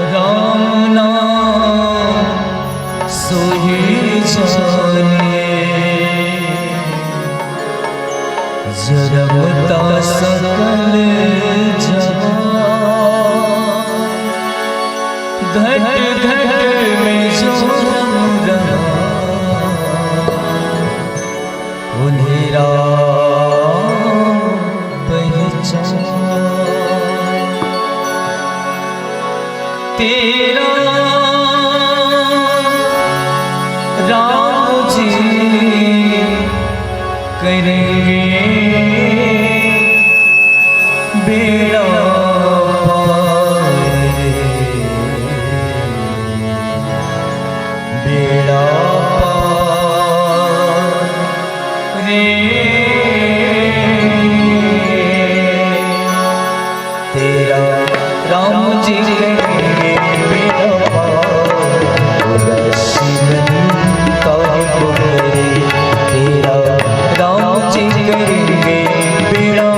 राम नाम सोही जाने जरमता सकल जहां घट घट में जो रंग रहा उन्हें राम पहचान तेरा राम जी करेंगे बेड़ा पार बेड़ा पार रे तेरा राम जी करेंगे बेड़ा पार तेरा राम जी करेंगे बेड़ा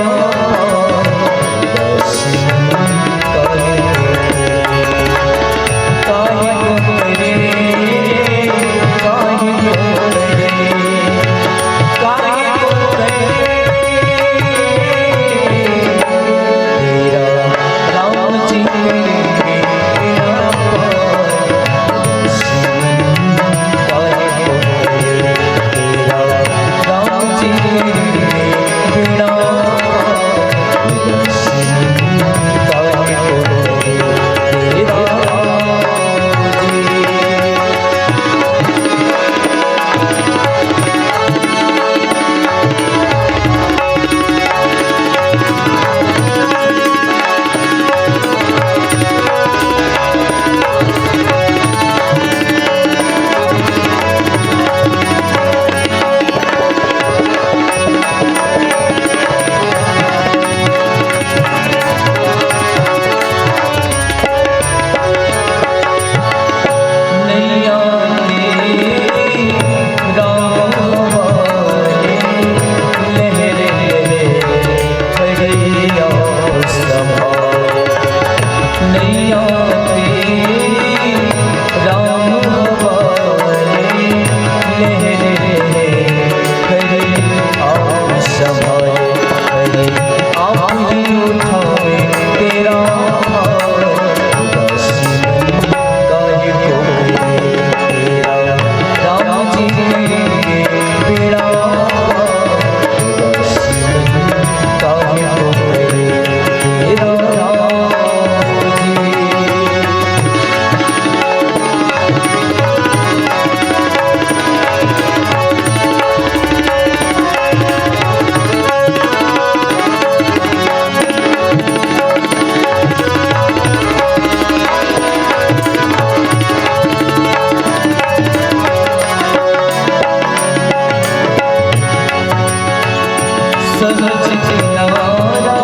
सहज किनारा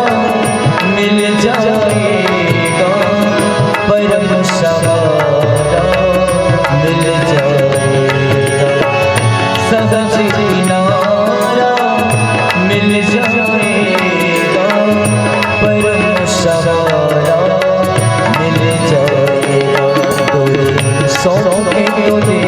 मिल जाएगा परम सहारा मिल जाएगा सहज किनारा मिल जाएगा परम सहारा मिल जाएगा कोई सौंपे तो दे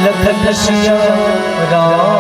लखन श्याम राम